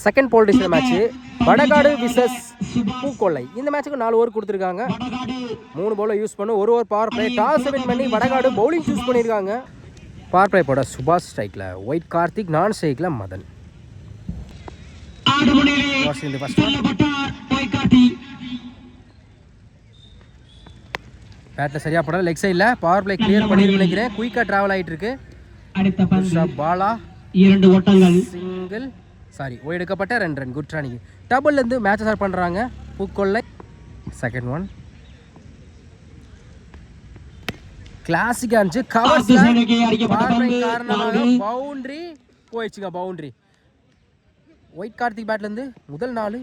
Second போல்டிஷன் match Vadakadu versus Pookkollai. இந்த மேட்ச்சுக்கு 4 over கொடுத்துருக்காங்க. 3 பவுலர் யூஸ் பண்ணி ஒரு over power play. Toss win பண்ணி வடகாடு பவுலிங் சூஸ் பண்ணியிருக்காங்க. பவர் பிளே போட சுபாஷ் ஸ்ட்ரைக்கில், ஒயிட் கார்த்திக் நான் ஸ்ட்ரைக்கில் மதன். பேட்டில் சரியாக போட லெக் சைடில் பவர் பிளே கிளியர் பண்ணிட்டு நினைக்கிறேன். குயிக்காக ட்ராவல் ஆகிட்டு இருக்கு. பாலா 2 ஓட்டங்கள் சிங்கிள் ஓய் எடுக்கப்பட்ட 2 ரன். Good running. டபுள்லேருந்து மேட்ச் ஸ்டார்ட் பண்ணுறாங்க பூக்கொள்ளை. செகண்ட் ஒன் கிளாசிக்காக இருந்துச்சு. கவர் காரணமாக பவுண்ட்ரி போயிடுச்சுங்க. பவுண்ட்ரி. ஒயிட் கார்த்திக் பேட்லேருந்து முதல் 4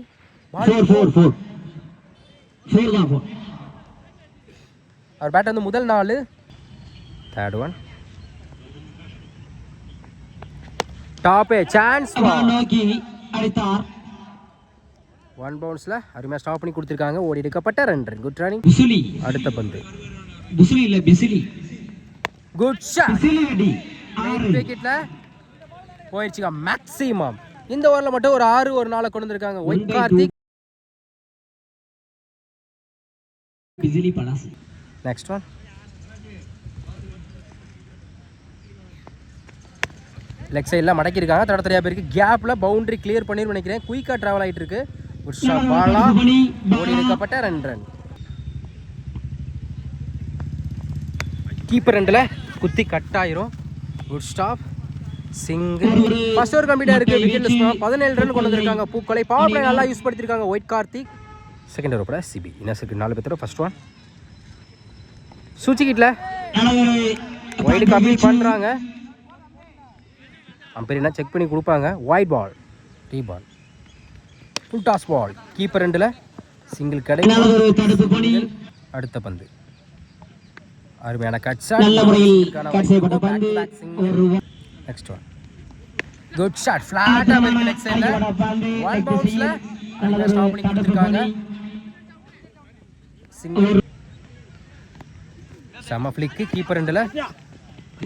அவர் பேட் வந்து முதல் 4. தேர்ட் ஒன் டாப்பே சான்ஸ் 1 பவுன்ஸ்ல அருமையாக ஸ்டாப் பண்ணி கொடுத்துருக்காங்க. ஓடி எடுக்கப்பட்ட 2 ரன். Good running. அடுத்த பந்து குட் ஷாட். விக்கெட்ல போயிடுச்சுங்க மேக்ஸிமம். இந்த ஓவரில் மட்டும் ஒரு 6 ஒரு 4 கொண்டு வந்திருக்காங்க white Karthik. Next one leg சைடில் மடக்கியிருக்காங்க. தடத்தரையா பேருக்கு கேப்பில் பவுண்டரி கிளியர் பண்ணிரு நினைக்கிறேன். குயிக்காக ட்ராவல் ஆகிட்டு இருக்கு. பாலா ஓடி எடுக்கப்பட்ட 2 ரன். கீப்பர் 2ல் குத்தி கட் ஆயிரும். Good stop. Single. First over கம்ப்ளீட்டாக இருக்குது. விக்கெட் 17 ரன் கொண்டு வந்திருக்காங்க பூக்கொள்ளை. பவர் பிளே நல்லா யூஸ் படுத்திருக்காங்க ஒயிட் கார்த்திக். செகண்ட் ஓவர் கூட சிபி இன்னும் 4 பேர். ஃபர்ஸ்ட் ஒன் சுச்சிக்கிட்டில் ஒயிட் கம்ப்ளீட் பண்ணுறாங்க. அம்பையர் என்ன செக் பண்ணி கொடுப்பாங்க. Wide ball. Re ball. Full toss ball. Keeper 2ல் சிங்கிள் கடை. அடுத்த பந்து அருமையான cut shot. Next one good shot. ஃபிளாட்டா போய் லெக் சைடுல 1 பவுன்ஸ்ல ஸ்டாப் பண்ணி கொடுத்திருக்காங்க. சிங்கிள். சம ஃபிளிக். கீப்பர் 2ல்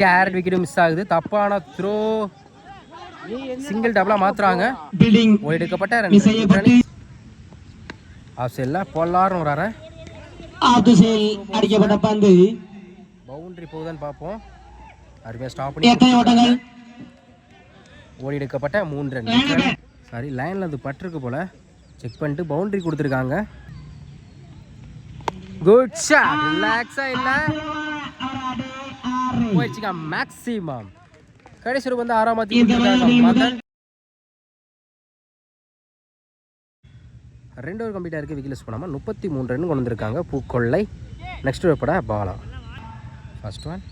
டேரக்ட் விக்கெட் மிஸ் ஆகுது. தப்பான த்ரோ. சிங்கிள் டபுளா மாத்துறாங்க. ஓடி எடுக்கப்பட்ட 2 ரன். ஆஃப் சைடுல பொல்லாரும் வராரு. அடிக்கப்பட்ட பந்து பவுண்டரி போகுதான்னு பார்ப்போம். அருமையா ஸ்டாப் பண்ணி ஓடி எடுக்கப்பட்ட 3 ரன். லைன்ல அது பட்டிருக்கு போல. செக் பண்ணிட்டு பவுண்டரி கொடுத்துருக்காங்க. Good shot. ரிலாக்ஸா இல்ல போயிடுச்சுங்க மேக்ஸிமம். கடைசி வந்து 6ஆம் மாத்தி கொடுத்துருக்காங்க. 2 ஓவர் கம்ப்ளீட்டாக இருக்குது. விக்கெட் பண்ணாமல் 33 ரன் கொண்டு வந்திருக்காங்க பூக்கொள்ளை. நெக்ஸ்ட் ஓவர் பட பாலா. ஃபர்ஸ்ட் ஒன்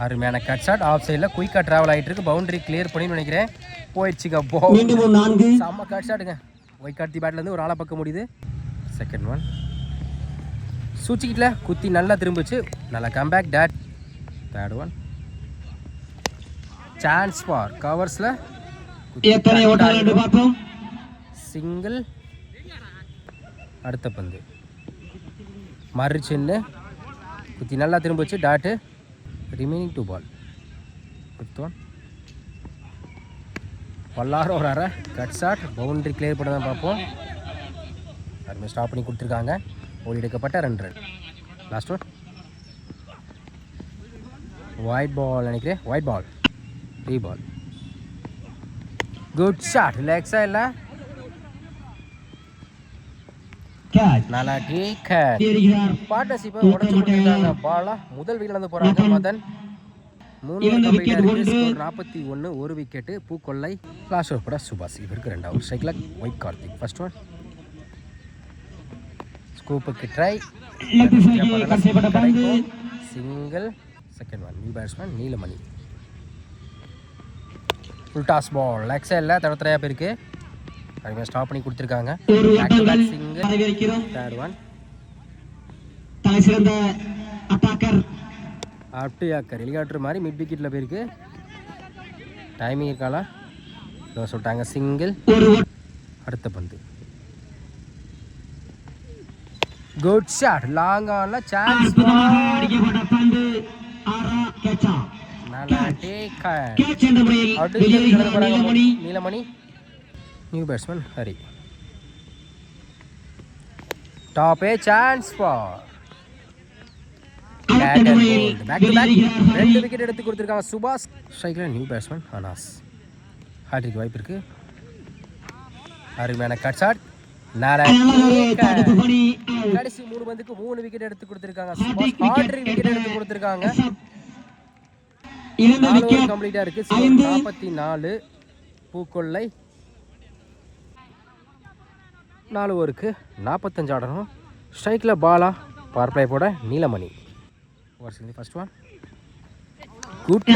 அருமையான கட் ஷாட். ஆஃப் சைடில் குயிக்காக ட்ராவல் ஆகிட்டு இருக்கு. பவுண்டரி கிளியர் பண்ணி நினைக்கிறேன். போயிடுச்சுங்க. செம்ம கட் ஷாட்டுங்க. ஒயிட் கார்த்தி பேட்லேருந்து ஒரு ஆளை பக்கம் முடியுது. செகண்ட் ஒன் சூச்சிக்கிட்டில் குத்தி நல்லா திரும்பிச்சு. நல்லா comeback dot. Third one chance for கவர்ஸில் சிங்கிள். அடுத்த பந்து மறுச்சின்னு குத்தி நல்லா திரும்பிச்சு. Dot. Remaining 2 ball. Fifth one பல்லாரும் வராற கட் ஷாட். பவுண்டரி கிளியர் பண்ண தான் பார்ப்போம். யாருமே ஸ்டாப் பண்ணி கொடுத்துருக்காங்க. ஓடி எடுக்கப்பட்ட 2 run. Last one wide ball நினைக்கிறேன். Wide ball. Re ball. Good shot. ரிலாக்ஸா இல்ல நல்லா பார்ட்னர்ஷிப்பை உடச்சு கொடுத்துருக்காங்க. பாலா முதல் விக்கெட்ல இருந்து போறாங்க மதன். 3 ஓவர் 41 ஒரு விக்கெட்டு பூக்கொள்ளை. லாஸ்ட் ஓவர் கூட சுபாஷ். இவருக்கு 2வது ஸ்ட்ரைக்ல ஒயிட் கார்த்திக். ஃபர்ஸ்ட் ஒன் ஸ்கூப்புக்கு try. Single. Second one new batsman Neelamani. Full toss ball. Leg சைடில் தடத்தரையா பேருக்கு அதுமாதிரி ஸ்டாப் பண்ணி கொடுத்துருக்காங்க. Single. Third one up to yorker helicopter மாதிரி மிட் விக்கெட்டில் போயிருக்கு. டைமிங் இருக்காளா சொல்லிட்டாங்க. சிங்கிள். அடுத்த பந்து குட் ஷாட். லாங் ஆன்ல chance. Neelamani new batsman Hari. Top a chance for back to back 2 wicket எடுத்து கொடுத்துருக்காங்க சுபாஷ். ஸ்ட்ரைக்கில் நியூ பேட்ஸ்மேன் அனாஸ். ஹாட்ரிக் வாய்ப்பு இருக்கு. அருமையான கட் ஷாட். கடைசி 3 பந்துக்கு 3 விக்கெட் எடுத்து கொடுத்துருக்காங்க சுபாஷ். ஹாட்ரிக் விக்கெட் எடுத்து கொடுத்துருக்காங்க. 4 ஓவர் கம்ப்ளீட்டாக இருக்கு. 44 பூக்கொள்ளை. 4 ஓவருக்கு 45 ஆடணும். ஸ்ட்ரைக்கில் பாலா. பவர் பிளே போட Neelamani. First one good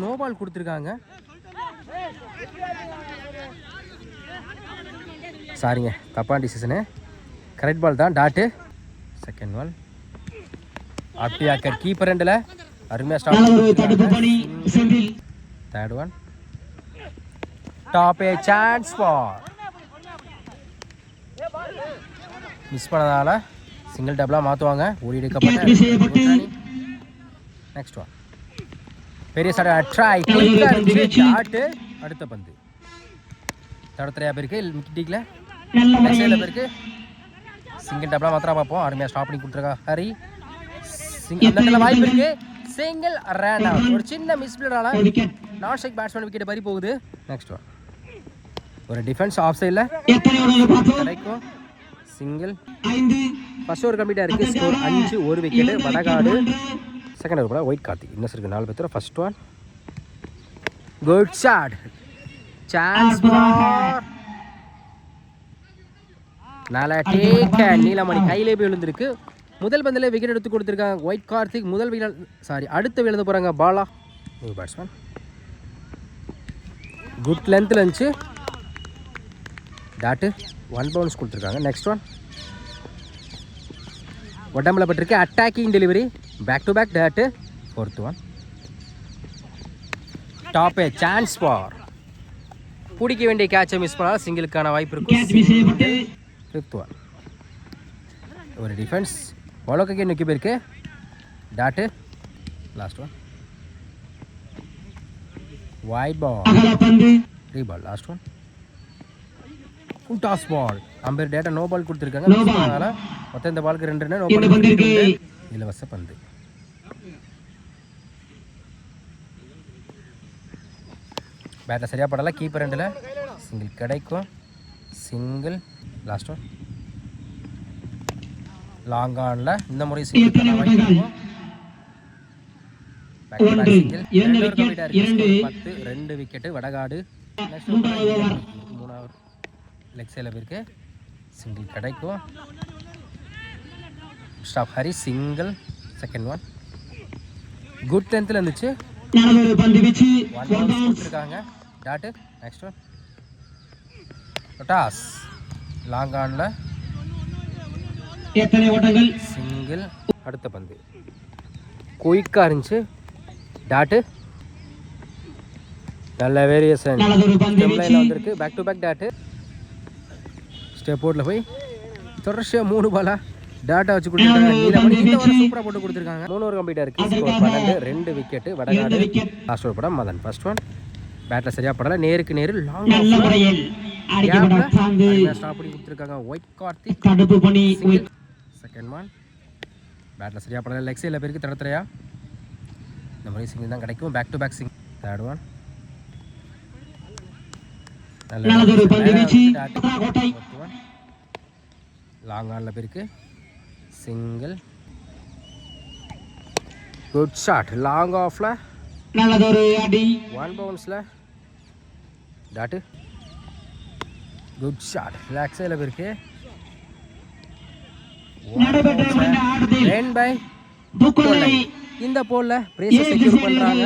no ball கொடுத்துருக்காங்க. சாரிங்க, தப்பான டிசிஷனு. கரெக்ட் பால் தான். டாட்டு. செகண்ட் பால் அப்பியாக்கர் கீப்பர் ரெண்டில் அருமையாக start. Third one top a chance for. Miss பண்ணதால சிங்கிள் டபுளாக மாற்றுவாங்க. ஓடி எடுக்கப்பட்ட நெக்ஸ்ட் ஒன் பெரிய ட்ரை. டாட்டு. அடுத்த பந்து தடத்துறையா பேருக்கு மிக்கிட்டிக்கில் பேருக்கு சிங்கிள் டபுளாக மாத்திரம் பார்ப்போம். அருமையாக ஸ்டாப் பண்ணி கொடுத்துருக்கா ஹரி. அந்த வாய்ப்பு இருக்கு. Single run out. ஒரு சின்ன மிஸ்பிளடால நான் ஸ்ட்ரைக் பேட்ஸ்மேன் விக்கெட் பறி போகுது. நெக்ஸ்ட் ஒன் ஒரு டிஃபென்ஸ் ஆஃப் சைடில் கிடைக்கும். சிங்கிள். ஃபர்ஸ்ட் ஓவர் கம்ப்ளீட்டாக இருக்குது. Score 5 1 wicket Vadakadu. Second over கூட ஒயிட் கார்த்திக். இன்னும் இருக்குது 4 பேர். First one good shot. Chance for நல்லா டேக். நீலமணி கையிலே போய் விழுந்திருக்கு. முதல் பந்தில் விக்கெட் எடுத்து கொடுத்துருக்காங்க ஒயிட் கார்த்திக். அடுத்த விழுந்து போகிறாங்க பாலா. New batsman. குட் லென்த்தில் இருந்துச்சு. டாட்டு. 1 பவுன்ஸ் கொடுத்துருக்காங்க. நெக்ஸ்ட் ஒன் உடம்புல பட்டிருக்கு. Attacking delivery. Back to back dot. Fourth one top a chance for. பிடிக்க வேண்டிய கேட்சை மிஸ் பண்ணால் சிங்கிளுக்கான வாய்ப்பு இருக்கும். ஃபிஃப்த் ஒன் ஒரு டிஃபென்ஸ் ஒலோக்கே நோக்கி போயிருக்கு. Dot. Last one wide ball. Re ball. Last one full toss ball. Umpire டேட்டா நோ பால் கொடுத்துருக்காங்க. அதனால மொத்தம் இந்த பாலுக்கு 2 ரன். No ball. இலவச பந்து. பேட்டில் சரியாக படலை. கீப்பர் ரெண்டில் சிங்கிள் கிடைக்கும். சிங்கிள். லாஸ்ட் ஒன் லாங் ஆனில் இந்த முறை சிங்கிள் வாய்ப்பு. 2 விக்கெட்டு வடகாடு. மூணாவது லெக் சைடில் போயிருக்கு. சிங்கிள் கிடைக்கும். Stop Hari. Single. Second one good லென்த்தில் இருந்துச்சு. கொடுத்துருக்காங்க. Dot. Next one toss long ஆனில் சிங்கிள். அடுத்த பந்து குயிக்காக இருந்துச்சு. டாட்டு. நல்ல வேரியேஷன் வந்திருக்கு. Back to back dot. Step போர்டில் போய் தொடர்ச்சியாக 3 பாலா டாட்டா வச்சு கொடுத்துருக்காங்க. நீலமணி இந்த வாரம் சூப்பராக போட்டு கொடுத்துருக்காங்க. 3 ஓவர் கம்ப்ளீட்டாக இருக்குது. Score 12 2 wicket Vadakadu. Last over படம் மதன். ஃபர்ஸ்ட் ஒன் பேட்டில் சரியாக படலை. நேருக்கு நேரு லாங் ஸ்டாப் பண்ணி கொடுத்துருக்காங்க white Karthik. Single. Second one battle சரியாக படலை. லெக் சைடில் பேருக்கு தடத்துறையா. இந்த மாதிரி சிங்கிள் தான் கிடைக்கும். Back to back single. Third one long ஆனில் பேருக்கு சிங்கிள். Good shot. லாங் ஆஃப்ல 1 பவுன்ஸில் டாட்டு. Good shot. ரிலாக்ஸ் சைடில் போயிருக்கு. இந்த போலில் பிரேஸை செக்யூர் பண்ணுறாங்க.